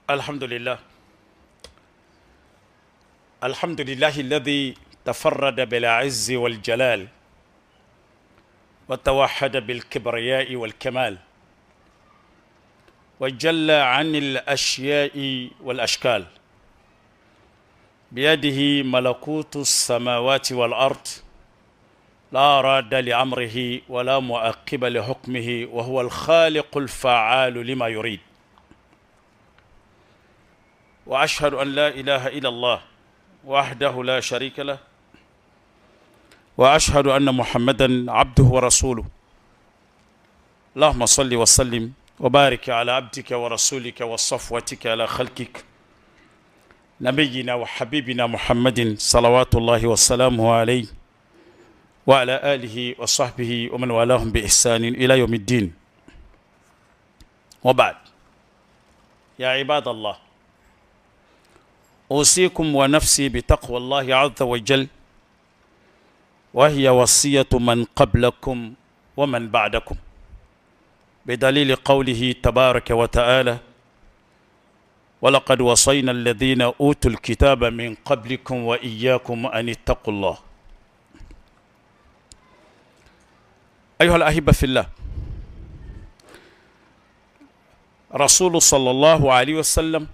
الحمد لله. الحمد لله الذي تفرد بالعز والجلال وتوحد بالكبرياء والكمال وجل عن الأشياء والأشكال، بيده ملكوت السماوات والأرض، لا راد لأمره ولا مؤقب لحكمه، وهو الخالق الفعال لما يريد. وأشهد أن لا إله إلا الله وحده لا شريك له، وأشهد أن محمدا عبده ورسوله. اللهم صل وسلم وبارك على عبدك ورسولك وصفوتك على خلقك نبينا وحبيبنا محمد صلوات الله وسلامه عليه وعلى آله وصحبه ومن والاهم بإحسان إلى يوم الدين. وبعد، يا عباد الله، أوصيكم ونفسي بتقوى الله عز وجل، وهي وصية من قبلكم ومن بعدكم، بدليل قوله تبارك وتعالى: ولقد وصينا الذين أوتوا الكتاب من قبلكم وإياكم أن اتقوا الله. أيها الأحبة في الله، رسول صلى الله عليه وسلم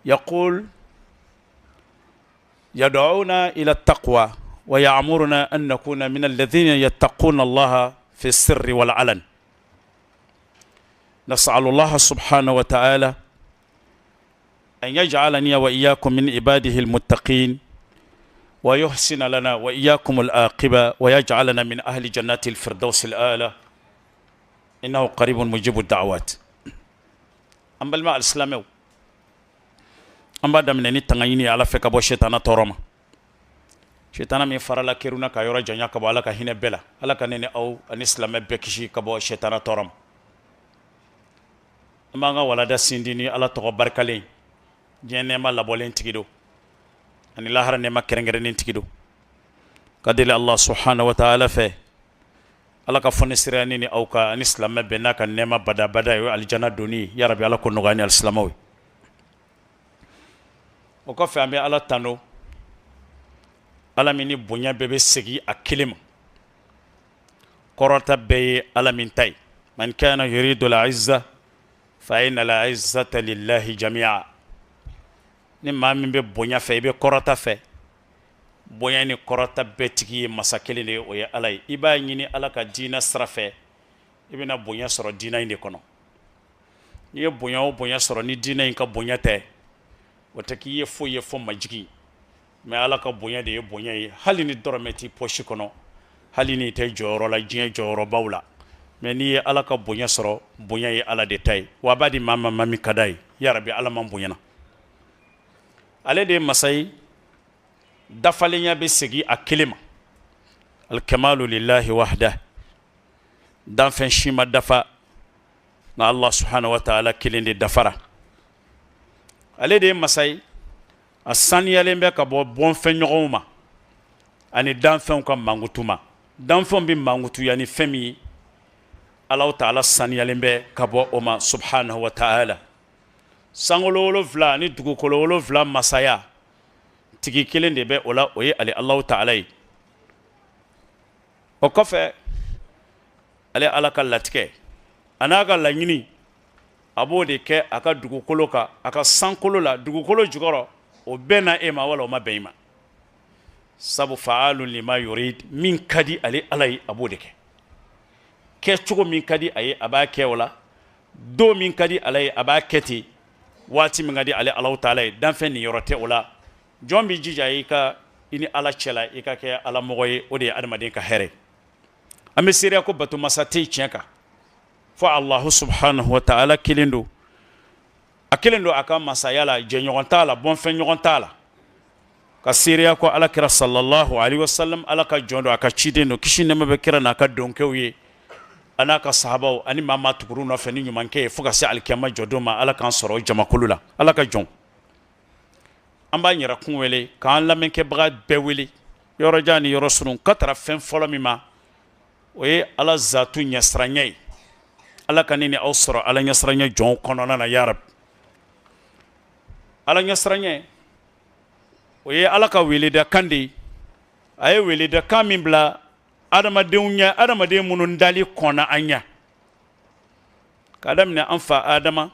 يقول: يدعونا إلى التقوى ويأمرنا أن نكون من الذين يتقون الله في السر والعلن. نسأل الله سبحانه وتعالى أن يجعلني وإياكم من عباده المتقين، ويحسن لنا وإياكم العاقبة، ويجعلنا من أهل جنات الفردوس الأعلى، إنه قريب مجيب الدعوات. أما الماء الإسلامي أما دمنا نتغيني على فكبو شيطانا تورما شيطانا من فرلا كيرونا كيورا جانيا كبو على كهين بلا على كنني أو الإسلام بكشي كبو شيطانا تورما. أما عن ولدا سنديني على تغبر كلين جيني ما لبولين تكيدو أن الله هرني ما كرنجرين تكيدو كدل الله سبحانه وتعالى فيه على كفن سرياني أو كالإسلام بينك النعمة بدا بدا الجنة دوني يا ربي على كل نغاني الإسلاموي. O kɔfɛ an bɛ Ala tanu, Ala min ni bonya bɛɛ bɛ segi a kelen ma, kɔrɔta bɛɛ ye Ala min ta ye. Man kana yuridu al-izza fa inna al-izzata lillahi jami'a. Ni maa min bɛ bonya fɛ i bɛ kɔrɔta fɛ, bonya ni kɔrɔta bɛɛ tigi ye masa kelen de ye, o ye Ala ye. I b'a ɲini Ala ka diinɛ sira fɛ, i bɛna bonya sɔrɔ diinɛ in de kɔnɔ. N'i ye bonya o bonya sɔrɔ ni diinɛ in ka bonya tɛ, o tɛ k'i ye foyi ye fo majigi, mais Ala ka bonya de ye bonya ye. Hali ni dɔrɔmɛ t'i poche kɔnɔ, hali ni tɛ jɔyɔrɔ la diɲɛ jɔyɔrɔbaw la, mais n'i ye Ala ka bonya sɔrɔ, bonya ye Ala de ta ye. Wa a b'a di maa min ka d'a ye. Ya Rabbi, Ala man bonyana. Ale de ye masa ye, dafalenya bɛ segin a kelen ma. Al-kamalu lillahi wahdah. Danfɛn si ma dafa nka Allah subhanahu wa ta'ala kelen de dafara. Ale de ye masa ye, a saniyalen bɛ ka bɔ bɔnfɛnɲɔgɔnw ma ani danfɛnw ka mankutu ma. Danfɛnw bɛ mankutuya ni fɛn min ye, Alahu Ta'ala saniyalen bɛ ka bɔ o ma subhanahu wa ta'ala. Sankolo 7 ani dugukolo 7 masaya tigi kelen de bɛ o la, o ye ale Alahu Ta'ala ye. O kɔfɛ, ale Ala ka latigɛ a n'a ka laɲini, a b'o de kɛ a ka dugukolo kan, a ka sankolo la, dugukolo jukɔrɔ, o bɛn na e ma wala o ma bɛn i ma. Sabu fa'alun lima yurid, min ka di ale Ala ye a b'o de kɛ. Kɛcogo min ka di a ye a b'a kɛ o la, don min ka di Ala ye a b'a kɛ ten, waati min ka di ale Alahu Ta'ala ye. Danfɛn nin yɔrɔ tɛ o la. Jɔn b'i jija i ni Ala cɛla, i ka kɛ Ala mɔgɔ ye, o de ye adamaden ka hɛrɛ. An bɛ seereya ko bato masa tɛ tiɲɛ kan, fo Allahu subhanahu wa ta'ala kelen do. A kelen do a ka masaya la, jɛɲɔgɔn t'a la, bɔnfɛn ɲɔgɔn t'a la. Ka seereya ko Alakira sallallahu alaihi wasallam, Ala ka jɔn do, a ka ciden do, kisi nɛɛma bɛ kira n'a ka dɔnkɛw ye, a n'a ka sahabaw ani maa maa tugur'u nɔfɛ ni ɲumankɛ ye fo ka se alikiyama jɔdon ma. Ala k'an sɔrɔ o jamakulu la, Ala ka jɔn. An b'an yɛrɛ kun wele, k'an lamɛnkɛbaga bɛɛ wele, yɔrɔ jan ni yɔrɔ surun, ka taara fɛn fɔlɔ min ma, o ye Ala zatu ɲɛsiranɲɛ ye. ala ka ne ni aw sɔrɔ ala ɲɛsiranɲɛ jɔn kɔnɔna na ya rabi ala ɲɛsiranɲɛ o ye ala ka weleda kan de ye a ye weleda kan min bila adamadenw ɲɛ adamaden minnu dali kɔnna an ɲɛ k'a daminɛ an fa adama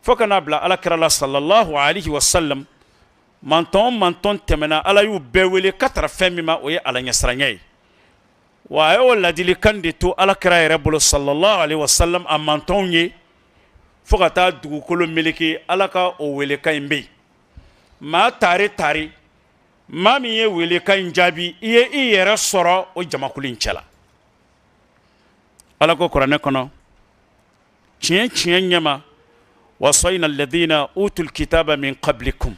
fo kana bila alakira la sallallahu alaihi wasallam mantɔn tɛmɛna ala y'u bɛɛ wele ka tara fɛn min ma o ye ala ɲɛsiranɲɛ ye wa a y'o ladilikan de to alakira yɛrɛ bolo sallallahu alaihi wasallam a mantɔnw ye fo ka taa dugukolo meleke ala ka o welekan in bɛ yen maa tare maa min ye welekan in jaabi i ye i yɛrɛ sɔrɔ o jamakulu in cɛla ala ko kuranɛ kɔnɔ tiɲɛ ɲɛma wasayna alladhina utul kitaba min qablikum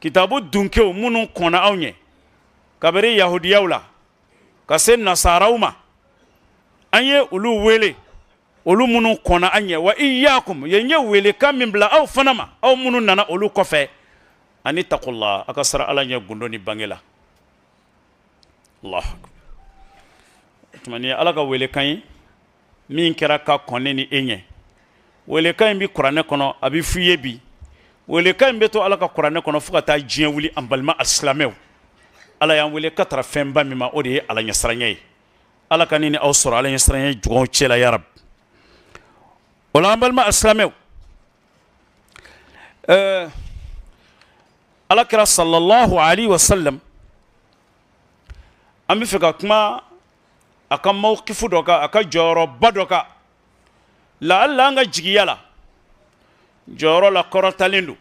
kitabu dunkew minnu kɔnna aw ɲɛ kabiri yahudiyaw la ka se nasaraw ma an ye olu wele olu minnu kɔnna an ɲɛ wa iyyakum ye welekan min bila aw fana ma aw minnu nana olu kɔfɛ ani taqullah aka sara ala ɲɛ gundo ni bange la allah tumani ala ka welekan ye min kɛra ka kɔnne ni e ɲɛ welekan in bi kuranɛ kɔnɔ a bi f'i ye bi welekan in bɛ to ala ka kuranɛ kɔnɔ fo ka taa diɲɛ wuli an balima alisilamɛw ala y'an wele ka tara fɛnba min ma o de ye ala ɲɛsiranɲɛ ye ala ka ne ni aw sɔrɔ ala ɲɛsiranɲɛ jɔnw cɛla ya rabi o la an balima alisilamɛw alakira sallallahu alaihi wasallam an bɛ fɛ ka kuma a ka mawqifu dɔ kan a ka jɔyɔrɔba dɔ kan la'alla an ka jigiya la jɔyɔrɔ la kɔrɔtalen don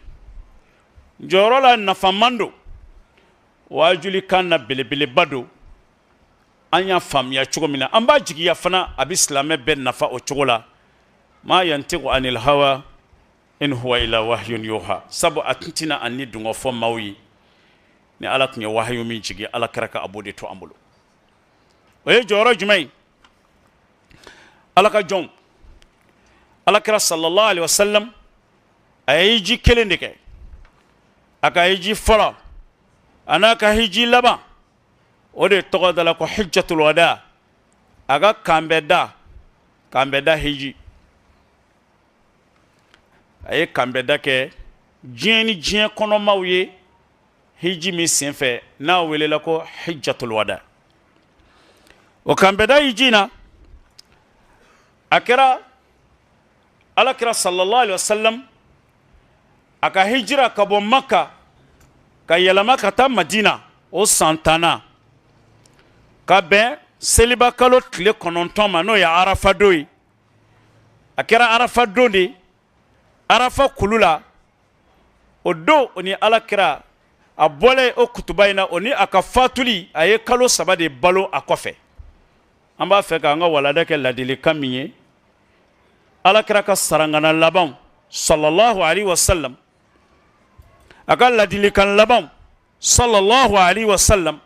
jɔyɔrɔ la nafaman don wajuli kan na belebeleba don an y'a faamuya cogo min na an b'a jigiya fana a bɛ silamɛ bɛɛ nafa o cogo la ma yantiqu anil hawa in huwa ila wahyun yuha sabu a tun tɛna ani dungɔ fɔ maaw ye ni ala tun ye wahyu min jigi ala kɛra ka a b'o de to an bolo o ye jɔyɔrɔ jumɛn ye ala ka jɔnw alakira sallallahu alaihi wasallam a ye hiji kelen de kɛ a ka hiji fɔlɔ a n'a ka hiji laban o de tɔgɔ dala ko hijjatul wada a ka kanbɛda hiji a ye kanbɛda kɛ diɲɛ ni diɲɛ kɔnɔmaw ye hiji min senfɛ n'a welela ko hijjatul wada o kanbɛda hiji na a kɛra alakira sallallahu alaihi wasallam a ka hijira ka bɔ makka ka yɛlɛma ka taa madina o san 10 ka bɛn seliba kalo tile 9 ma n'o ye arafa don ye a kɛra arafa don de arafa kulu la o don o ni alakira a bɔlen o kutuba in na o ni a ka fatuli a ye kalo 3 de balo a kɔfɛ an b'a fɛ k'an ka walada kɛ ladilikan min ye alakira ka sarangana laban sallallahu alaihi wasallam a ka ladilikan laban sallallahu alaihi wasallam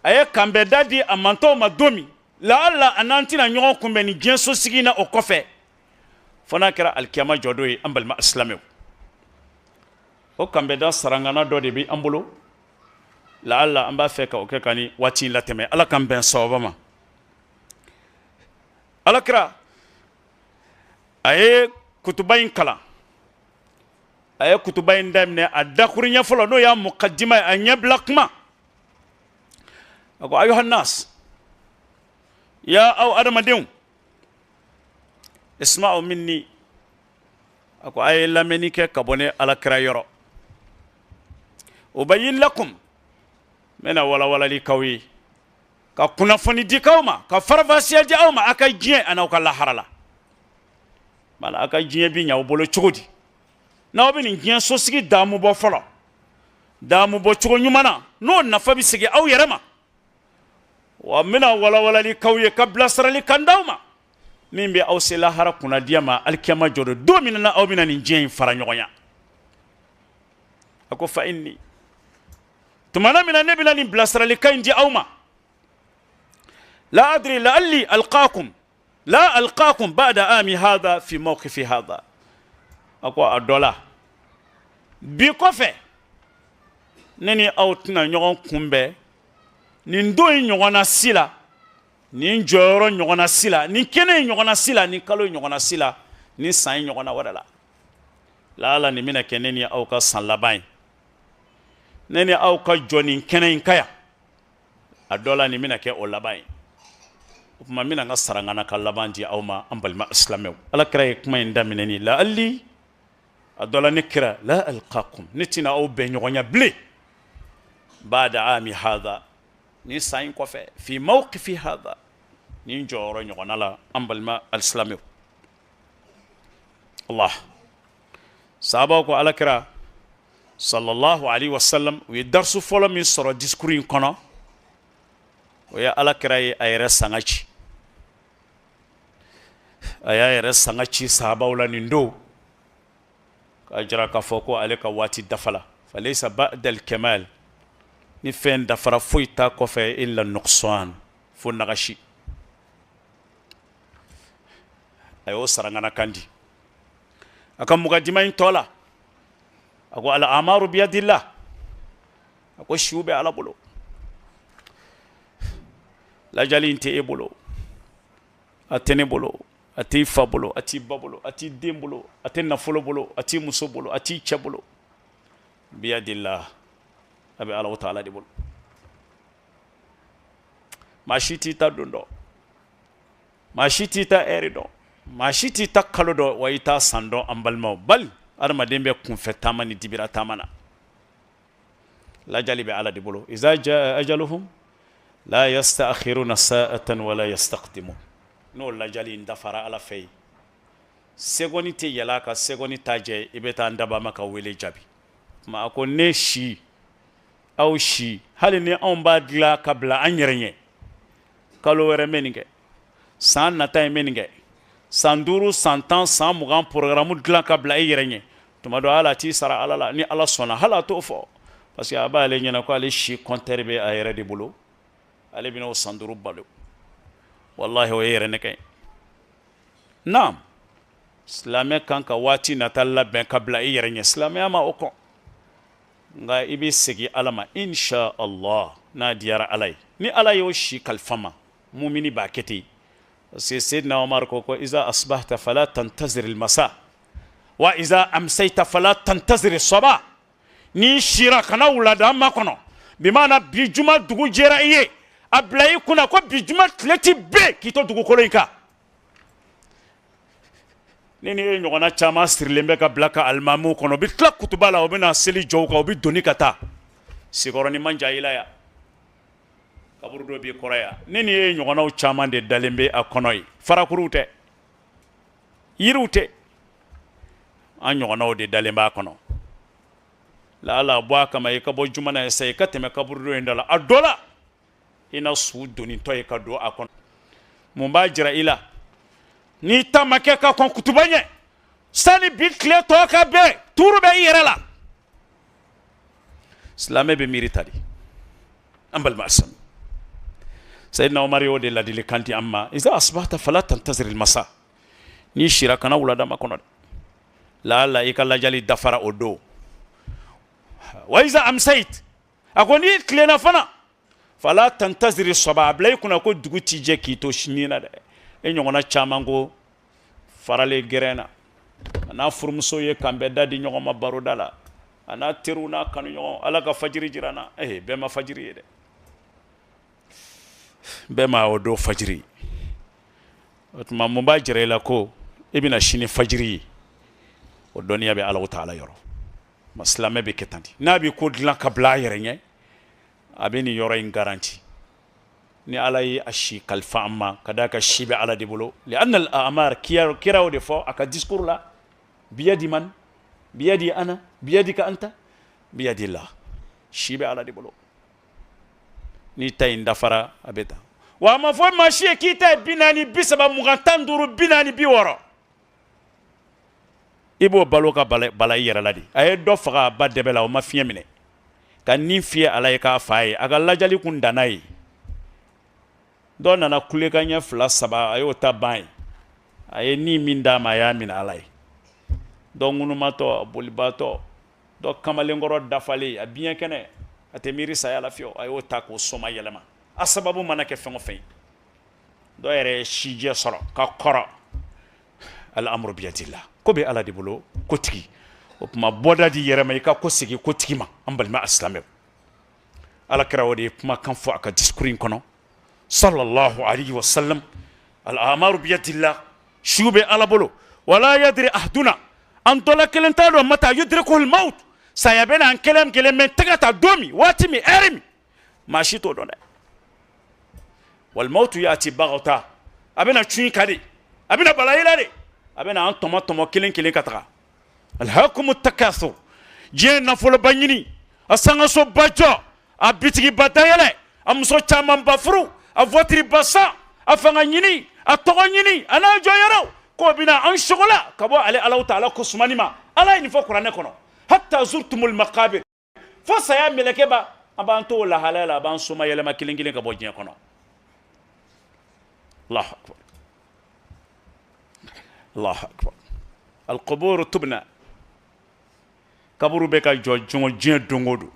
a ye kanbɛda di a mantɔw ma don min la'alla a n'an tɛna ɲɔgɔn kunbɛn ni diɲɛ sosigi na o kɔfɛ fo n'a kɛra alikiyama jɔdon ye an balima alisilamɛw o kanbɛda sarangana dɔ de bɛ an bolo la'alla an b'a fɛ ka o kɛ ka ni waati in latɛmɛ ala k'an bɛn sababa ma alakira a ye kutuba in kalan a ye kutuba in daminɛ a dakuru ɲɛ fɔlɔ n'o y'a muqaddima ye a ɲɛbila kuma a ko ayuhannas ya aw adamadenw isma'u minni a ko a ye lamɛnni kɛ ka bɔ ne alakira yɔrɔ ubayyin lakum n bɛna walawalali k'aw ye ka kunnafoni di k'aw ma ka farafasiya di aw ma a ka diɲɛ ani aw ka lahara la bala a ka diɲɛ bi ɲa aw bolo cogo di n'aw bɛ nin diɲɛ sosigi daamu bɔ fɔlɔ daamu bɔ cogo ɲuman na n'o nafa bɛ segin aw yɛrɛ ma wa n bɛna walawalali k'aw ye ka bilasirali kan d'aw ma min bɛ aw se lahara kunnadiya ma alikiyama jɔ don don min na aw bɛna nin diɲɛ in fara ɲɔgɔn ya a ko fa inni tumana min na ne bɛna nin bilasirali kan in di aw ma la adri la'alli alqaakum لا ألقاكم بعد آمي هذا في موقف هذا أقوى الدولار بكفة نني أوتنا نيون كومبة نندوي نيوانا سيلا nin jɔyɔrɔ ɲɔgɔnna si la nin kɛnɛ ɲɔgɔnna si la nin kalo ɲɔgɔnna si la nin san ɲɔgɔnna wɛrɛ la la ala nin bɛna kɛ ne ni aw ka san laban ye ne ni aw ka jɔ nin kɛnɛ in ka yan a dɔ la nin bɛna kɛ o laban ye o tuma n bɛna n ka sarangana ka laban di aw ma an balima silamɛw ala kira ye kuma in daminɛ ni la ali a dɔ la ne kira la alqakum ne tɛna aw bɛn ɲɔgɔnya bilen bada ami hada ni san in kɔfɛ fi mawqifi hada ni jɔyɔrɔ ɲɔgɔnna la an balima alisilamɛw Allah sahabaw ko ala kira sallallahu alaihi wasallam u ye darisu fɔlɔ min sɔrɔ discours in kɔnɔ o ye ala kira ye a yɛrɛ sanga ci a y'a yɛrɛ sanga ci sahabaw la nin don k'a jira k'a fɔ ko ale ka waati dafala falaysa ba'da al-kamal ni fɛn dafara foyi t'a kɔfɛ illa nuqsan fo nagasi a y'o sarangana kan di a ka mukadima in tɔ la a ko al-amaru biyadillah a ko siw bɛ ala bolo lajali in tɛ e bolo a tɛ ne bolo a t'i fa bolo a t'i ba bolo a t'i den bolo a tɛ nafolo bolo a t'i muso bolo a t'i cɛ bolo biyadillah a bɛ ala ta'ala de bolo maa si t'i ta don dɔn maa si t'i ta ɛri dɔn maa si t'i ta kalo dɔn wa i t'a san dɔn an balimaw bali adamaden bɛ kunfɛ taama ni dibira taama na lajali bɛ ala de bolo iza jaa ajaluhum la yasta'khiruna sa'atan wa la yastaqdimun n'o lajali in dafara ala fɛ yen segoni tɛ yɛlɛ a kan segoni t'a jɛ i bɛ taa n daba ma ka wele jaabi ma a ko ne si aw si hali ni anw b'a dilan ka bila an yɛrɛ ɲɛ kalo wɛrɛ bɛ nin kɛ san nata in bɛ nin kɛ san 5 san 10 san 20 programme dilan ka bila i yɛrɛ ɲɛ tuma dɔ ala t'i sara ala la ni ala sɔnna hali a t'o fɔ parce que a b'ale ɲɛna ko ale si compteur bɛ a yɛrɛ de bolo ale bɛna o san 5 balo wallahi o ye yɛrɛ nɛgɛ ye naam silamɛ kan ka waati nata labɛn ka bila i yɛrɛ ɲɛ silamɛya ma o kɔn nka i bɛ segin ala ma insha Allah n'a diyara ala ye ni ala y'o si kalifa ma mumini b'a kɛ ten parce que Seydina Omar ko iza asbahta fala tantazir al-masa wa iza amsayta fala tantazir as-sabah ni shira kana wulada ma kɔnɔ bi maana bi juma dugu jɛra i ye a bila i kunna ko bi juma tile tɛ bɛn k'i to dugukolo in kan ni ni ye ɲɔgɔnna caman sirilen bɛ ka bila ka alimamuw kɔnɔ u bɛ tila kutuba la u bɛ na seli jɔw kan u bɛ doni ka taa sigiyɔrɔni man jan i la yan kaburu dɔ b'i kɔrɔ yan ni ni ye ɲɔgɔnnaw caman de dalen bɛ a kɔnɔ ye farakuruw tɛ yiriw tɛ an ɲɔgɔnnaw de dalen b'a kɔnɔ la ala bɔ a kama i ka bɔ juma na ye sa i ka tɛmɛ kaburu dɔ in da la a dɔ la i na su donitɔ ye ka don a kɔnɔ mun b'a jira i la n'i ta ma kɛ ka kɔn kutuba ɲɛ sani bi tile tɔ ka bɛn tuuru bɛ i yɛrɛ la silamɛ bɛ miiri ta de an balima asam Seydina Omar y'o de ladilikan di an ma iza asbahta fala tantazir al-masa ni shira kana wulada ma kɔnɔ la i ka lajali dafara o don wa iza amsayt a ko ni tilenna fana fala tantazir as-sabah bila i kunna ko dugu t'i jɛ k'i to sini na dɛ e ɲɔgɔnna caman ko faralen gɛrɛn na a n'a furumuso ye kan bɛɛ da di ɲɔgɔn ma baroda la a n'a teriw n'a kanu ɲɔgɔn ala ka fajiri jira na bɛɛ ma fajiri ye dɛ bɛɛ ma o don fajiri o tuma mun b'a jira i la ko i bɛna sini fajiri ye o dɔnniya bɛ Alahu Taala yɔrɔ ma silamɛ bɛ kɛ tan de n'a bɛ ko dilan ka bila a yɛrɛ ɲɛ a bɛ nin yɔrɔ in garanti ni ala ye a si kalifa an ma ka d'a ka si bɛ ala de bolo li'anna al-a'mar kira o de fɔ a ka discours la biyadi man biyadi ana biyadika anta biyadillah si bɛ ala de bolo ni ta in dafara a bɛ tan wa a ma fɔ maa si ye k'i ta ye 40 30 20 15 40 60 i b'o balo ka bala i yɛrɛ la de a ye dɔ faga a ba dɛbɛ la o ma fiɲɛ minɛ ka nin fiyɛ ala ye k'a fa ye a ka lajali kun danna ye dɔ nana kulekan ɲɛ 2 3 a y'o ta ban ye a ye nin min d'a ma a y'a minɛ ala ye dɔ ŋunumatɔ bolibatɔ dɔ kamalenkɔrɔ dafalen a biɲɛ kɛnɛ a tɛ miiri saya la fiyewu a y'o ta k'o soma yɛlɛma a sababu mana kɛ fɛn o fɛn ye dɔ yɛrɛ sijɛ sɔrɔ ka kɔrɔ al-amru biyadillah ko bɛ ala de bolo kotigi o kuma bɔda di yɛrɛ ma i ka ko segi kotigi ma an balima asilamɛw ala kɛra o de ye kumakan fɔ a ka discours in kɔnɔ sallallahu alayhi wa sallam al-amaru biyadillah siw bɛ ala bolo wala yadri ahduna an dɔla kelen t'a dɔn mata yudrikuhul maut saya bɛ na an kelen kelen mɛ tɛgɛ ta don min waati min ɛri min maa si t'o dɔn dɛ wal mautu yati baghta a bɛna cun ka de a bɛna balayi la de a bɛna an tɔmɔ kelen kelen ka taga alhakumu takathur diɲɛ nafoloba ɲini a sangasoba jɔ a bitigiba dayɛlɛ a muso camanba furu a voiture ba san a fanga ɲini a tɔgɔ ɲini a n'a jɔyɔrɔ k'o bɛna an sogola ka bɔ ale Alahu Taala ko sumani ma ala ye nin fɔ kuranɛ kɔnɔ hatta zurtumul maqabir fo saya meleke ba a b'an to o lahalaya la a b'an soma yɛlɛma kelen kelen ka bɔ diɲɛ kɔnɔ Allahu akbar Allahu akbar al-qubur tubna kaburu bɛ ka jɔ diɲɛ don o don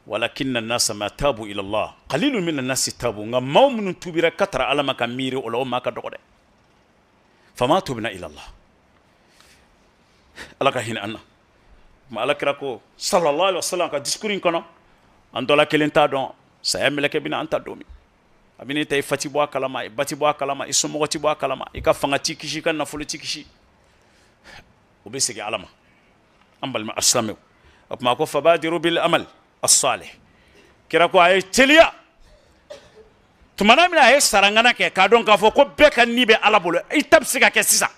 walakinna an-nasa ma tabu ila Allah qalilun min an-nasi tabu nka maa minnu tubira ka tara ala ma ka miiri o la o maa ka dɔgɔ dɛ fama tubna ila Allah ala ka hinɛ an na ma ala kira ko sallallahu alaihi wasallam ka discours in kɔnɔ an dɔla kelen t'a dɔn saya meleke bɛna an ta don min a bɛ ne ta i fa ti bɔ a kalama i ba ti bɔ a kalama i somɔgɔ ti bɔ a kalama i ka fanga ti kisi i ka nafolo ti kisi o bɛ segin ala ma an balima asilamɛw o tuma ko fabadiru bil amal as-salih kira ko a ye teliya tumana min a ye sarangana kɛ k'a dɔn k'a fɔ ko bɛɛ ka ni bɛ ala bolo i ta bɛ se ka kɛ sisan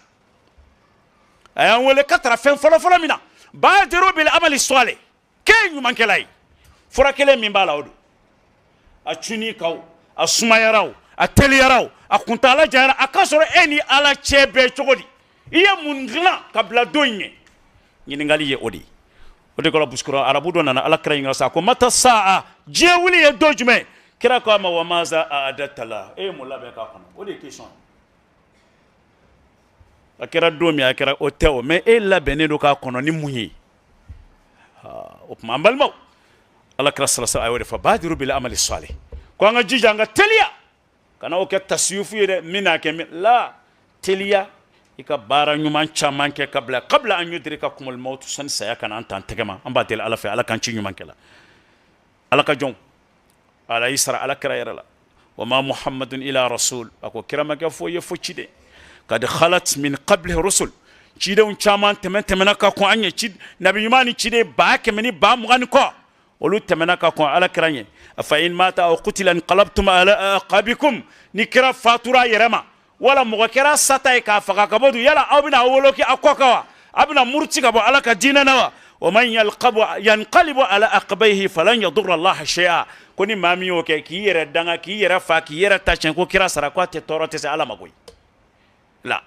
a y'an wele ka tara fɛn fɔlɔ min na badiru bil amal as-salih kɛ ɲumankɛla ye fura kelen min b'a la o don a cunni kaw a sumayaraw a teliyaraw a kuntala janyara a ka sɔrɔ e ni ala cɛ bɛɛ cogo di i ye mun dilan ka bila don ɲɛ ɲininkali ye o de ye o de kɔrɔ buskura arabu dɔ nana ala kira ɲininka sa ko mata sa'a diɲɛ wuli ye don jumɛn kira ko a ma wa maza a'adata la e ye mun labɛn k'a kɔnɔ o de ye question a kɛra don min a kɛra o tɛ o mais e labɛnnen don k'a kɔnɔ ni mun ye o tuma an balimaw ala kira sallallahu alaihi wa sallam a y'o de fɔ badiru bil amali salih ko an ka jija an ka teliya kana o kɛ tasiyufu ye dɛ min n'a kɛ la teliya i ka baara ɲuman caman kɛ kabla an yudrikakumul maut sani saya kana an t'an tɛgɛ ma an b'a deli ala fɛ ala k'an ci ɲuman kɛ la ala ka jɔn ala y'i sara ala kira yɛrɛ la wa ma muhammadun ila rasul a ko kira ma kɛ foyi ye fo ciden kad khalat min qabli rusul cidenw caman tɛmɛna ka kɔn an ɲɛ nabi ɲuman ni ciden ba kɛmɛ ni ba mugan ni kɔ olu tɛmɛna ka kɔn ala kira ɲɛ afa in mata aw qutila inqalabtum ala aqabikum ni kira fatura yɛrɛ ma wala mɔgɔ kɛra sata ye k'a faga ka bɔ dun yala aw bɛna woloki aw kɔ kan wa a bɛna muruti ka bɔ ala ka diinɛ na wa wa man yanqalibu ala aqbayhi falan yadurra Allah shay'a ko ni maa min y'o kɛ k'i yɛrɛ danga k'i yɛrɛ fa k'i yɛrɛ ta tiɲɛ ko kira sara ko a tɛ tɔɔrɔ tɛ se ala ma koyi la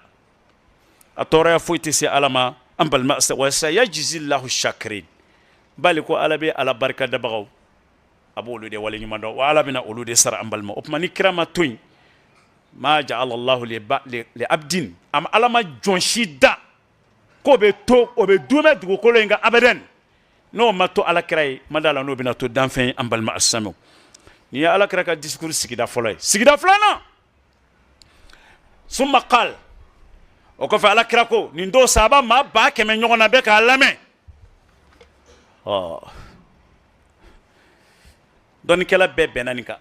a tɔɔrɔya foyi tɛ se ala ma an balima wa sayajzi Allahu shakirin bali ko ala bɛ ala barika dabagaw a b'olu de wale ɲuman dɔn wa ala bɛna olu de sara an balima o tuma ni kira ma to yen ma ja'ala Allahu li abdin am ala ma jɔn si da ko bɛ to o bɛ dumɛ dugukolo in kan abadan n'o ma to ala kira ye ma da la n'o bɛna to danfɛn ye an balima asilamɛw ni ye ala kira ka discours sigida fɔlɔ ye sigida filanan summa qal o kɔfɛ ala kira ko nin don sahaba maa ba kɛmɛ ɲɔgɔn na bɛ k'a lamɛn dɔnnikɛla bɛɛ bɛnna nin kan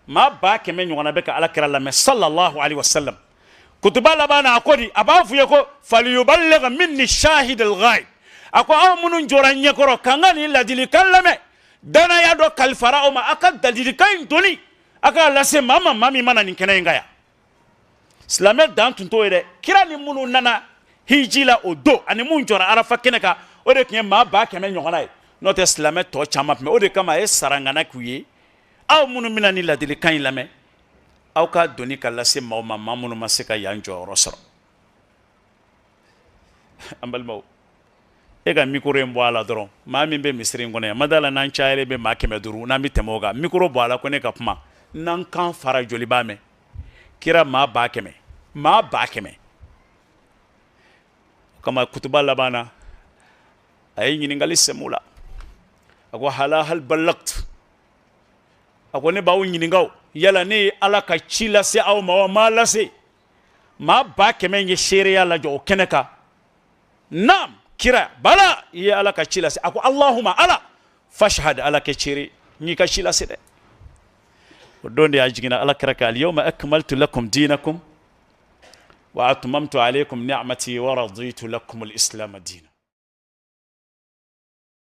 maa ba kɛmɛ ɲɔgɔn na bɛ ka ala kira lamɛn sallallahu alaihi wasallam kutuba laban na a ko di a b'a f'u ye ko falyuballigh minni shahid al-ghaib a ko aw minnu jɔra ɲɛkɔrɔ kan ka nin ladilikan lamɛn danaya dɔ kalifara aw ma a ka ladilikan in donni a k'a lase maa ma maa min mana nin kɛnɛ in kan yan silamɛ dan tun t'o ye dɛ kira ni minnu nana hiji la o don ani minnu jɔra arafa kɛnɛ kan o de tun ye maa ba kɛmɛ ɲɔgɔnna ye n'o tɛ silamɛ tɔ caman tun bɛ o de kama a ye sarangana k'u ye aw minnu bɛna ni ladilikan in lamɛn aw ka doni ka lase maaw ma maa minnu ma se ka yan jɔyɔrɔ sɔrɔ an balimaw e ka micro in bɔ a la dɔrɔn maa min bɛ misiri in kɔnɔ yan ma da la n'an cayalen bɛ maa 500 n'an bɛ tɛmɛ o kan micro bɔ a la ko ne ka kuma n'an kan fara joli b'a mɛn kira maa 100,000 maa 100,000 kama kutuba laban na a ye ɲininkali sɛmɛ o la a ko hal ballagt ako ne b'aw ɲininka yala ne ye ala ka ci lase aw ma wa ma lase maa ba kɛmɛ ye seereya lajɔ o kɛnɛ kan naam kira bala i ye ala ka ci lase a ko allahumma ala fashhad ala kɛ seere n y'i ka ci lase dɛ o don de y'a jiginna ala kira kan al-yawma akmaltu lakum dinakum wa atmamtu alaykum ni'mati wa raditu lakum al-islam diina